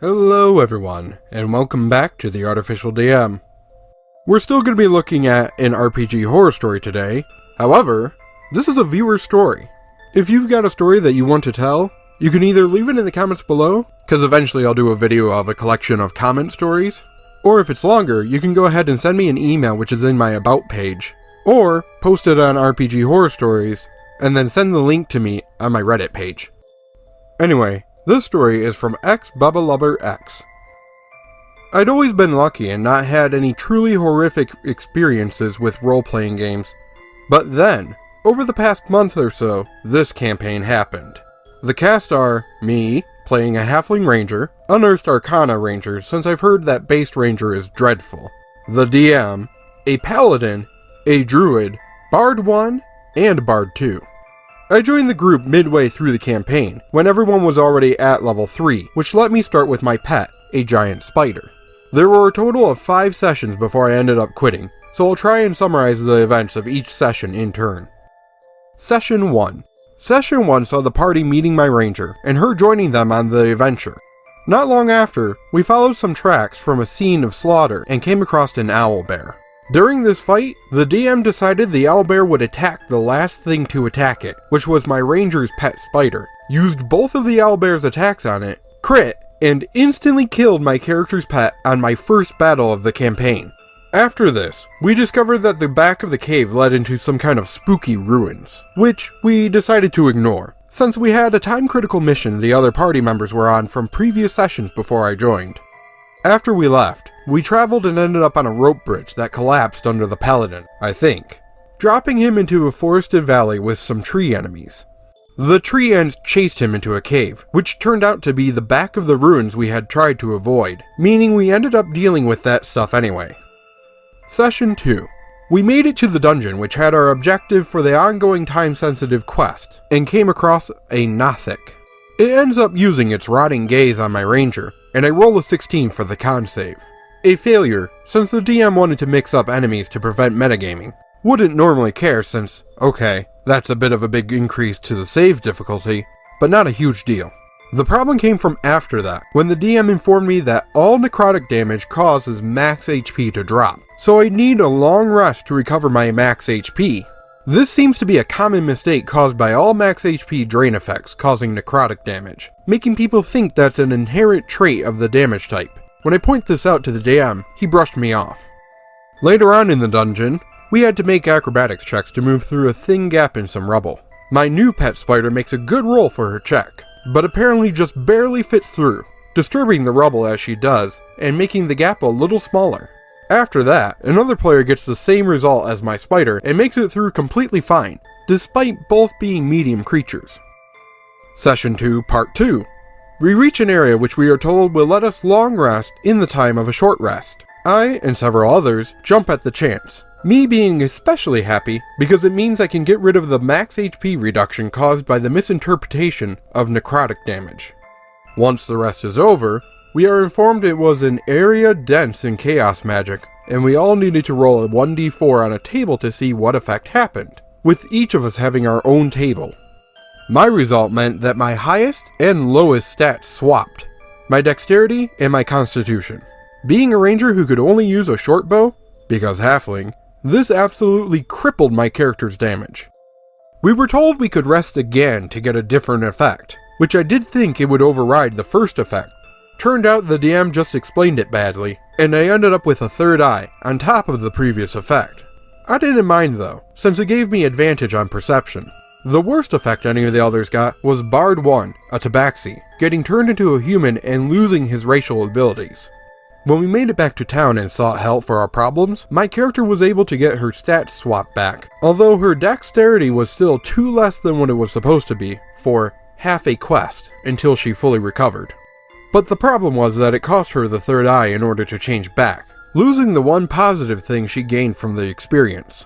Hello everyone, and welcome back to the Artificial DM. We're still going to be looking at an RPG horror story today. However, this is a viewer story. If you've got a story that you want to tell, you can either leave it in the comments below, because eventually I'll do a video of a collection of comment stories, or if it's longer, you can go ahead and send me an email which is in my About page, or post it on RPG Horror Stories, and then send the link to me on my Reddit page. Anyway, this story is from xBabbalubberx. I'd always been lucky and not had any truly horrific experiences with role-playing games. But then, over the past month or so, this campaign happened. The cast are me, playing a Halfling Ranger, Unearthed Arcana Ranger since I've heard that Based Ranger is dreadful, the DM, a Paladin, a Druid, Bard 1, and Bard 2. I joined the group midway through the campaign, when everyone was already at level 3, which let me start with my pet, a giant spider. There were a total of 5 sessions before I ended up quitting, so I'll try and summarize the events of each session in turn. Session 1. Session 1 saw the party meeting my ranger, and her joining them on the adventure. Not long after, we followed some tracks from a scene of slaughter and came across an owlbear. During this fight, the DM decided the owlbear would attack the last thing to attack it, which was my ranger's pet spider, used both of the owlbear's attacks on it, crit, and instantly killed my character's pet on my first battle of the campaign. After this, we discovered that the back of the cave led into some kind of spooky ruins, which we decided to ignore, since we had a time-critical mission the other party members were on from previous sessions before I joined. After we left, we traveled and ended up on a rope bridge that collapsed under the paladin, I think, dropping him into a forested valley with some tree enemies. The tree ends chased him into a cave, which turned out to be the back of the ruins we had tried to avoid, meaning we ended up dealing with that stuff anyway. Session 2. We made it to the dungeon which had our objective for the ongoing time-sensitive quest, and came across a Nothic. It ends up using its rotting gaze on my ranger, and I roll a 16 for the con save. A failure, since the DM wanted to mix up enemies to prevent metagaming. Wouldn't normally care since, okay, that's a bit of a big increase to the save difficulty, but not a huge deal. The problem came from after that, when the DM informed me that all necrotic damage causes max HP to drop, so I'd need a long rest to recover my max HP. This seems to be a common mistake caused by all max HP drain effects causing necrotic damage, making people think that's an inherent trait of the damage type. When I point this out to the DM, he brushed me off. Later on in the dungeon, we had to make acrobatics checks to move through a thin gap in some rubble. My new pet spider makes a good roll for her check, but apparently just barely fits through, disturbing the rubble as she does, and making the gap a little smaller. After that, another player gets the same result as my spider and makes it through completely fine, despite both being medium creatures. Session 2, Part 2. We reach an area which we are told will let us long rest in the time of a short rest. I, and several others, jump at the chance. Me being especially happy because it means I can get rid of the max HP reduction caused by the misinterpretation of necrotic damage. Once the rest is over, we are informed it was an area dense in chaos magic, and we all needed to roll a 1d4 on a table to see what effect happened, with each of us having our own table. My result meant that my highest and lowest stats swapped, my dexterity and my constitution. Being a ranger who could only use a short bow, because halfling, this absolutely crippled my character's damage. We were told we could rest again to get a different effect, which I did think it would override the first effect. Turned out the DM just explained it badly, and I ended up with a third eye on top of the previous effect. I didn't mind though, since it gave me advantage on perception. The worst effect any of the others got was Bard 1, a tabaxi, getting turned into a human and losing his racial abilities. When we made it back to town and sought help for our problems, my character was able to get her stats swapped back, although her dexterity was still 2 less than what it was supposed to be for half a quest until she fully recovered. But the problem was that it cost her the third eye in order to change back, losing the one positive thing she gained from the experience.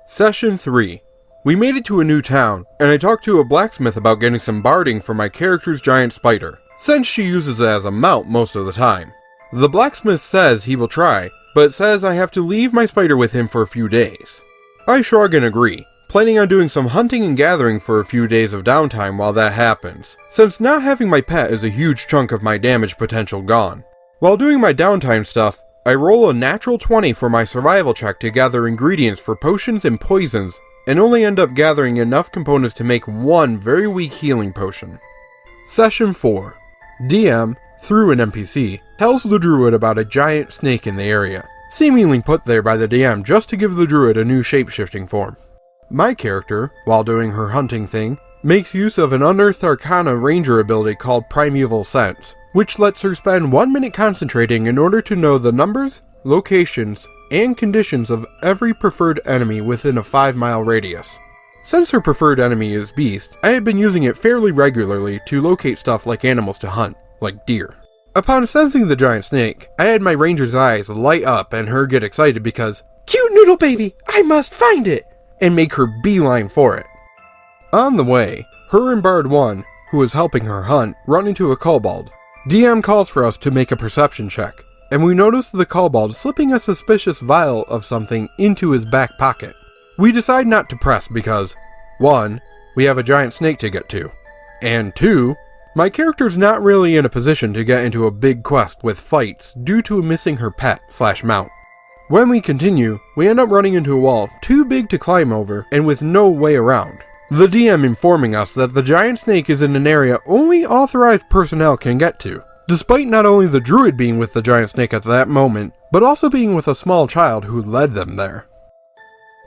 Session 3. We made it to a new town, and I talked to a blacksmith about getting some barding for my character's giant spider, since she uses it as a mount most of the time. The blacksmith says he will try, but says I have to leave my spider with him for a few days. I shrug and agree, planning on doing some hunting and gathering for a few days of downtime while that happens, since not having my pet is a huge chunk of my damage potential gone. While doing my downtime stuff, I roll a natural 20 for my survival check to gather ingredients for potions and poisons, and only end up gathering enough components to make one very weak healing potion. Session 4. DM, through an NPC, tells the druid about a giant snake in the area, seemingly put there by the DM just to give the druid a new shape-shifting form. My character, while doing her hunting thing, makes use of an Unearthed Arcana ranger ability called Primeval Sense, which lets her spend 1 minute concentrating in order to know the numbers, locations, and conditions of every preferred enemy within a 5-mile radius. Since her preferred enemy is beast, I had been using it fairly regularly to locate stuff like animals to hunt, like deer. Upon sensing the giant snake, I had my ranger's eyes light up and her get excited because, "Cute noodle baby, I must find it!" and make her beeline for it. On the way, her and Bard 1, who was helping her hunt, run into a kobold. DM calls for us to make a perception check, and we notice the kobold slipping a suspicious vial of something into his back pocket. We decide not to press because, 1, we have a giant snake to get to, and 2, my character's not really in a position to get into a big quest with fights due to missing her pet/mount. When we continue, we end up running into a wall too big to climb over and with no way around. The DM informing us that the giant snake is in an area only authorized personnel can get to, despite not only the druid being with the giant snake at that moment, but also being with a small child who led them there.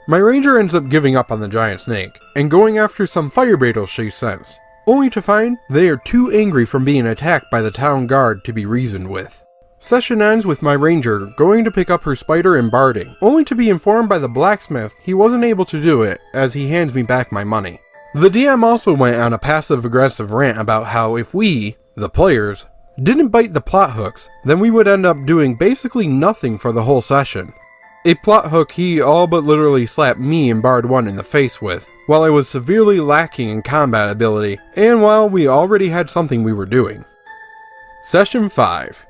My ranger ends up giving up on the giant snake, and going after some fire beetles she sensed, only to find they are too angry from being attacked by the town guard to be reasoned with. Session ends with my ranger going to pick up her spider and barding, only to be informed by the blacksmith he wasn't able to do it as he hands me back my money. The DM also went on a passive-aggressive rant about how if we, the players, didn't bite the plot hooks, then we would end up doing basically nothing for the whole session. A plot hook he all but literally slapped me and Bard 1 in the face with, while I was severely lacking in combat ability, and while we already had something we were doing. Session 5.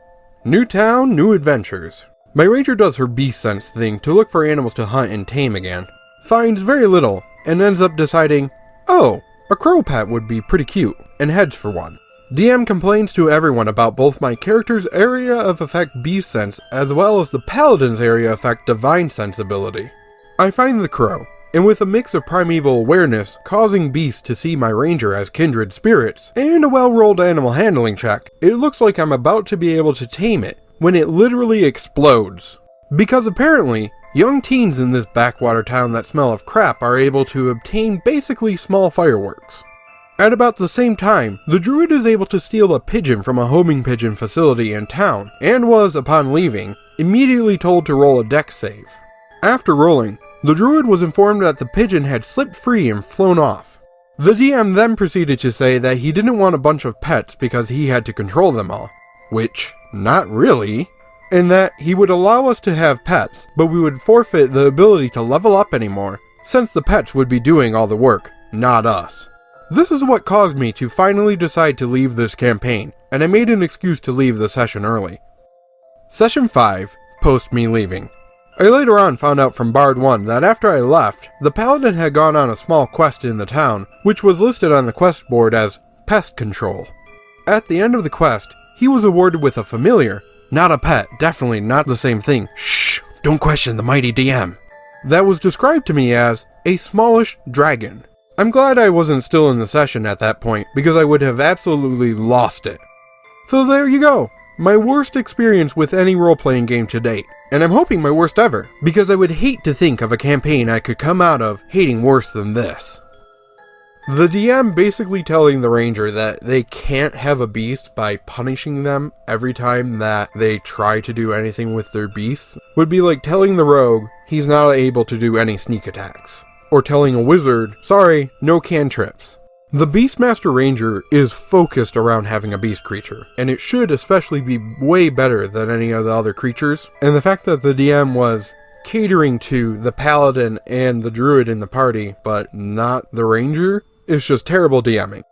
New town, new adventures. My ranger does her beast sense thing to look for animals to hunt and tame again, finds very little, and ends up deciding, oh, a crow pet would be pretty cute, and heads for one. DM complains to everyone about both my character's area of effect beast sense as well as the paladin's area effect divine sense ability. I find the crow, and with a mix of primeval awareness causing beasts to see my ranger as kindred spirits, and a well-rolled animal handling check, it looks like I'm about to be able to tame it, when it literally explodes. Because apparently, young teens in this backwater town that smell of crap are able to obtain basically small fireworks. At about the same time, the druid is able to steal a pigeon from a homing pigeon facility in town, and was, upon leaving, immediately told to roll a dex save. After rolling, the druid was informed that the pigeon had slipped free and flown off. The DM then proceeded to say that he didn't want a bunch of pets because he had to control them all, which, not really, and that he would allow us to have pets, but we would forfeit the ability to level up anymore, since the pets would be doing all the work, not us. This is what caused me to finally decide to leave this campaign, and I made an excuse to leave the session early. Session 5, post me leaving. I later on found out from Bard 1 that after I left, the paladin had gone on a small quest in the town, which was listed on the quest board as Pest Control. At the end of the quest, he was awarded with a familiar, not a pet, definitely not the same thing, shh, don't question the mighty DM, that was described to me as a smallish dragon. I'm glad I wasn't still in the session at that point, because I would have absolutely lost it. So there you go, my worst experience with any role-playing game to date, and I'm hoping my worst ever, because I would hate to think of a campaign I could come out of hating worse than this. The DM basically telling the ranger that they can't have a beast by punishing them every time that they try to do anything with their beasts would be like telling the rogue he's not able to do any sneak attacks. Or telling a wizard, sorry, no cantrips. The Beastmaster Ranger is focused around having a beast creature, and it should especially be way better than any of the other creatures, and the fact that the DM was catering to the paladin and the druid in the party, but not the ranger, is just terrible DMing.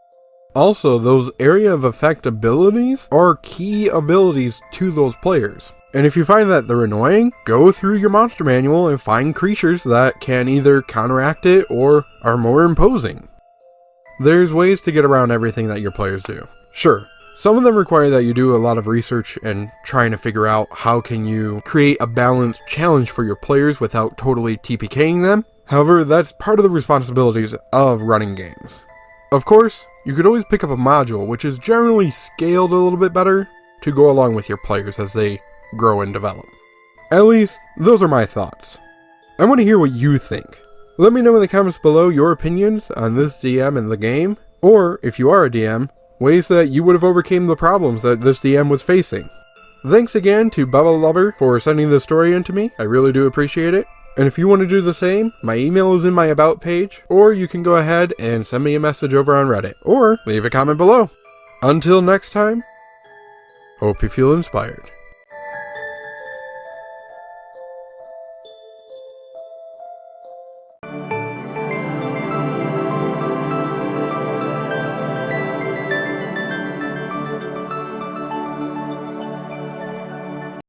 Also, those area of effect abilities are key abilities to those players. And if you find that they're annoying, go through your monster manual and find creatures that can either counteract it or are more imposing. There's ways to get around everything that your players do. Sure, some of them require that you do a lot of research and trying to figure out how can you create a balanced challenge for your players without totally TPKing them. However, that's part of the responsibilities of running games. Of course, you could always pick up a module which is generally scaled a little bit better to go along with your players as they grow and develop. At least, those are my thoughts. I want to hear what you think. Let me know in the comments below your opinions on this DM and the game, or if you are a DM, ways that you would have overcame the problems that this DM was facing. Thanks again to xBabbalubberx for sending this story in to me, I really do appreciate it. And if you want to do the same, my email is in my About page, or you can go ahead and send me a message over on Reddit, or leave a comment below. Until next time, hope you feel inspired.